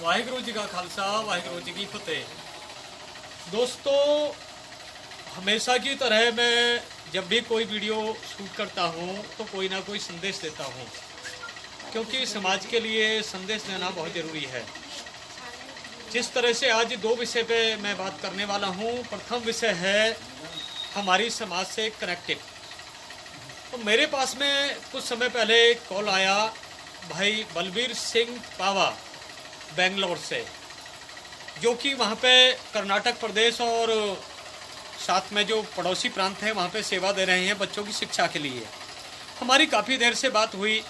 वाहिगुरु जी का खालसा वाहिगुरु जी की फतेह। दोस्तों, हमेशा की तरह मैं जब भी कोई वीडियो शूट करता हूँ तो कोई ना कोई संदेश देता हूँ, क्योंकि समाज के लिए संदेश देना बहुत ज़रूरी है। जिस तरह से आज दो विषय पे मैं बात करने वाला हूँ। प्रथम विषय है हमारी समाज से कनेक्टेड। तो मेरे पास में कुछ समय पहले कॉल आया भाई बलबीर सिंह पावा बेंगलोर से, जो कि वहाँ पे कर्नाटक प्रदेश और साथ में जो पड़ोसी प्रांत हैं वहाँ पे सेवा दे रहे हैं बच्चों की शिक्षा के लिए। हमारी काफ़ी देर से बात हुई।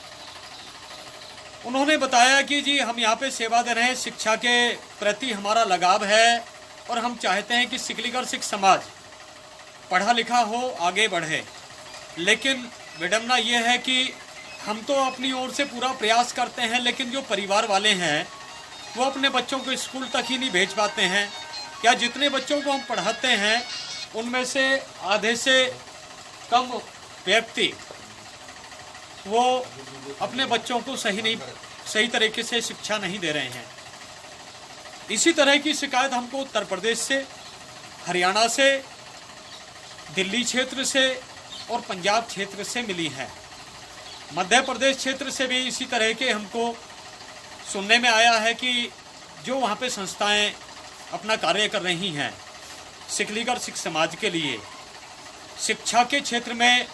उन्होंने बताया कि जी हम यहाँ पे सेवा दे रहे हैं, शिक्षा के प्रति हमारा लगाव है और हम चाहते हैं कि सिकलीगढ़ सिख समाज पढ़ा लिखा हो, आगे बढ़े। लेकिन विडम्बना ये है कि हम तो अपनी ओर से पूरा प्रयास करते हैं, लेकिन जो परिवार वाले हैं वो अपने बच्चों को स्कूल तक ही नहीं भेज पाते हैं, या जितने बच्चों को हम पढ़ाते हैं उनमें से आधे से कम व्यक्ति वो अपने बच्चों को सही तरीके से शिक्षा नहीं दे रहे हैं। इसी तरह की शिकायत हमको उत्तर प्रदेश से, हरियाणा से, दिल्ली क्षेत्र से और पंजाब क्षेत्र से मिली है। मध्य प्रदेश क्षेत्र से भी इसी तरह के हमको सुनने में आया है कि जो वहाँ पे संस्थाएं अपना कार्य कर रही हैं सिकलीगढ़ सिख समाज के लिए, शिक्षा के क्षेत्र में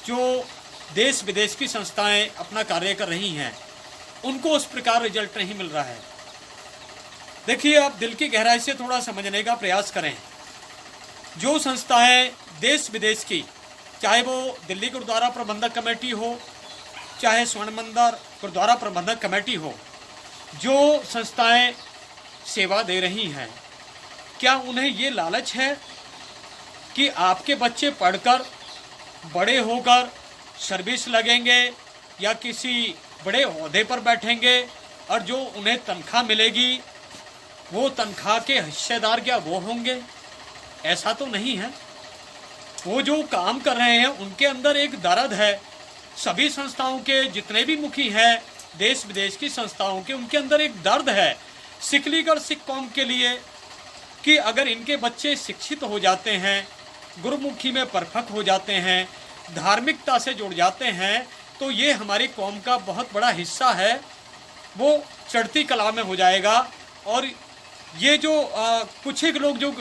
जो देश विदेश की संस्थाएं अपना कार्य कर रही हैं, उनको उस प्रकार रिजल्ट नहीं मिल रहा है। देखिए, आप दिल की गहराई से थोड़ा समझने का प्रयास करें। जो संस्थाएं देश विदेश की, चाहे वो दिल्ली गुरुद्वारा प्रबंधक कमेटी हो, चाहे स्वर्ण मंदिर गुरुद्वारा प्रबंधक कमेटी हो, जो संस्थाएं सेवा दे रही हैं, क्या उन्हें ये लालच है कि आपके बच्चे पढ़कर बड़े होकर सर्विस लगेंगे या किसी बड़े ओहदे पर बैठेंगे और जो उन्हें तनख्वाह मिलेगी वो तनख्वाह के हिस्सेदार क्या वो होंगे? ऐसा तो नहीं है। वो जो काम कर रहे हैं उनके अंदर एक दर्द है। सभी संस्थाओं के जितने भी मुखी हैं देश विदेश की संस्थाओं के, उनके अंदर एक दर्द है सिकलीगढ़ सिख कौम के लिए कि अगर इनके बच्चे शिक्षित हो जाते हैं, गुरुमुखी में परफेक्ट हो जाते हैं, धार्मिकता से जुड़ जाते हैं, तो ये हमारी कौम का बहुत बड़ा हिस्सा है, वो चढ़ती कला में हो जाएगा। और ये जो कुछ एक लोग जो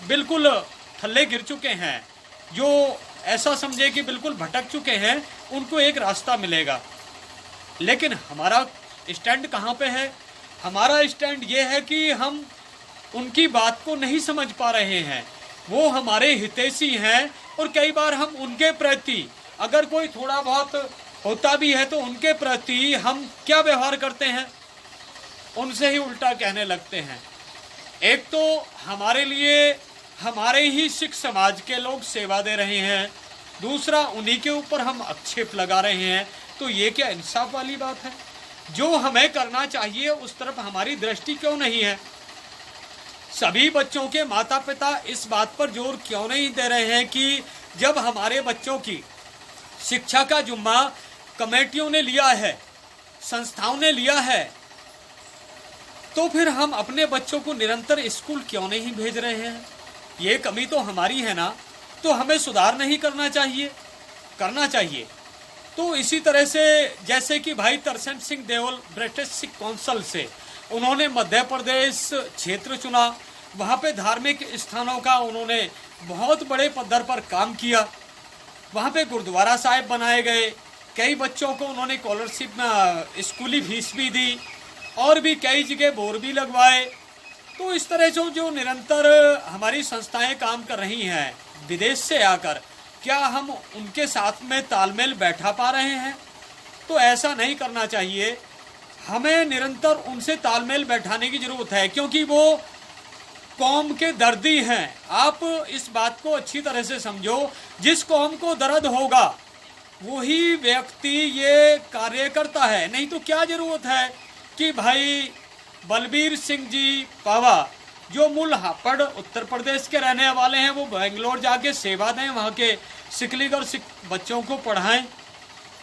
बिल्कुल थल्ले गिर चुके हैं, जो ऐसा समझे कि बिल्कुल भटक चुके हैं, उनको एक रास्ता मिलेगा। लेकिन हमारा स्टैंड कहाँ पे है? हमारा स्टैंड ये है कि हम उनकी बात को नहीं समझ पा रहे हैं। वो हमारे हितैषी हैं और कई बार हम उनके प्रति अगर कोई थोड़ा बहुत होता भी है तो उनके प्रति हम क्या व्यवहार करते हैं, उनसे ही उल्टा कहने लगते हैं। एक तो हमारे लिए हमारे ही सिख समाज के लोग सेवा दे रहे हैं, दूसरा उन्हीं के ऊपर हम आक्षेप लगा रहे हैं। तो ये क्या इंसाफ वाली बात है? जो हमें करना चाहिए उस तरफ हमारी दृष्टि क्यों नहीं है? सभी बच्चों के माता पिता इस बात पर जोर क्यों नहीं दे रहे हैं कि जब हमारे बच्चों की शिक्षा का जुम्मा कमेटियों ने लिया है, संस्थाओं ने लिया है, तो फिर हम अपने बच्चों को निरंतर स्कूल क्यों नहीं भेज रहे हैं? ये कमी तो हमारी है ना, तो हमें सुधार नहीं करना चाहिए। तो इसी तरह से जैसे कि भाई तरसेम सिंह देओल ब्रिटिश सिख काउंसिल से उन्होंने मध्य प्रदेश क्षेत्र चुना, वहाँ पे धार्मिक स्थानों का उन्होंने बहुत बड़े पद्धर पर काम किया, वहाँ पे गुरुद्वारा साहिब बनाए गए, कई बच्चों को उन्होंने स्कॉलरशिप में स्कूली फीस भी दी और भी कई जगह बोर भी लगवाए। तो इस तरह से जो निरंतर हमारी संस्थाएं काम कर रही हैं विदेश से आकर, क्या हम उनके साथ में तालमेल बैठा पा रहे हैं? तो ऐसा नहीं करना चाहिए। हमें निरंतर उनसे तालमेल बैठाने की ज़रूरत है, क्योंकि वो कौम के दर्दी हैं। आप इस बात को अच्छी तरह से समझो, जिस कौम को दर्द होगा वही व्यक्ति ये कार्य करता है। नहीं तो क्या ज़रूरत है कि भाई बलबीर सिंह जी पावा जो मूल हापड़ उत्तर प्रदेश के रहने वाले हैं, वो बेंगलोर जाके सेवा दें, वहाँ के सिकलीगढ़ सिख बच्चों को पढ़ाएं।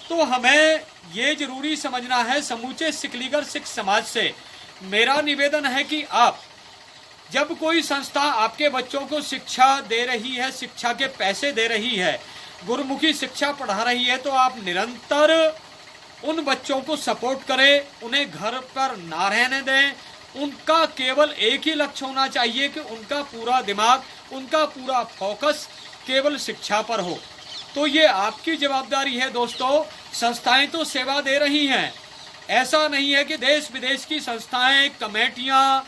तो हमें ये जरूरी समझना है समूचे सिकलीगढ़ सिख समाज से मेरा निवेदन है कि आप जब कोई संस्था आपके बच्चों को शिक्षा दे रही है, शिक्षा के पैसे दे रही है, गुरुमुखी शिक्षा पढ़ा रही है, तो आप निरंतर उन बच्चों को सपोर्ट करें, उन्हें घर पर ना रहने दें। उनका केवल एक ही लक्ष्य होना चाहिए कि उनका पूरा दिमाग, उनका पूरा फोकस केवल शिक्षा पर हो। तो ये आपकी जवाबदारी है दोस्तों। संस्थाएं तो सेवा दे रही हैं, ऐसा नहीं है कि देश विदेश की संस्थाएं, कमेटियां,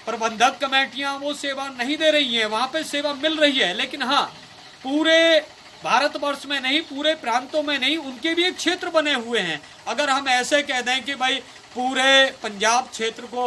प्रबंधक कमेटियां वो सेवा नहीं दे रही हैं, वहाँ पे सेवा मिल रही है। लेकिन हाँ, पूरे भारतवर्ष में नहीं, पूरे प्रांतों में नहीं, उनके भी एक क्षेत्र बने हुए हैं। अगर हम ऐसे कह दें कि भाई पूरे पंजाब क्षेत्र को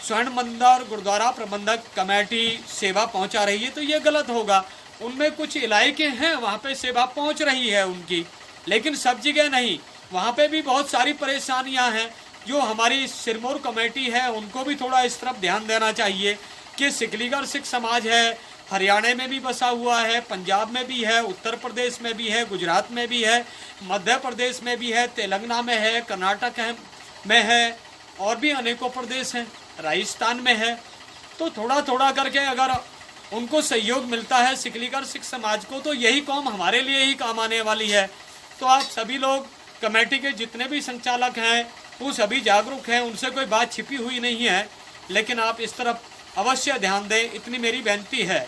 स्वर्ण मंदिर गुरुद्वारा प्रबंधक कमेटी सेवा पहुंचा रही है, तो ये गलत होगा। उनमें कुछ इलाके हैं वहाँ पे सेवा पहुंच रही है उनकी, लेकिन सब जगह नहीं। वहाँ पे भी बहुत सारी परेशानियां हैं। जो हमारी सिरमौर कमेटी है, उनको भी थोड़ा इस तरफ ध्यान देना चाहिए कि सिकलीगढ़ सिख समाज है, हरियाणा में भी बसा हुआ है, पंजाब में भी है, उत्तर प्रदेश में भी है, गुजरात में भी है, मध्य प्रदेश में भी है, तेलंगाना में है, कर्नाटक में है, और भी अनेकों प्रदेश हैं, राजस्थान में है। तो थोड़ा थोड़ा करके अगर उनको सहयोग मिलता है सिकलीगढ़ सिख समाज को, तो यही कौम हमारे लिए ही काम आने वाली है। तो आप सभी लोग, कमेटी के जितने भी संचालक हैं, वो सभी जागरूक हैं, उनसे कोई बात छिपी हुई नहीं है, लेकिन आप इस तरफ अवश्य ध्यान दें, इतनी मेरी बेनती है।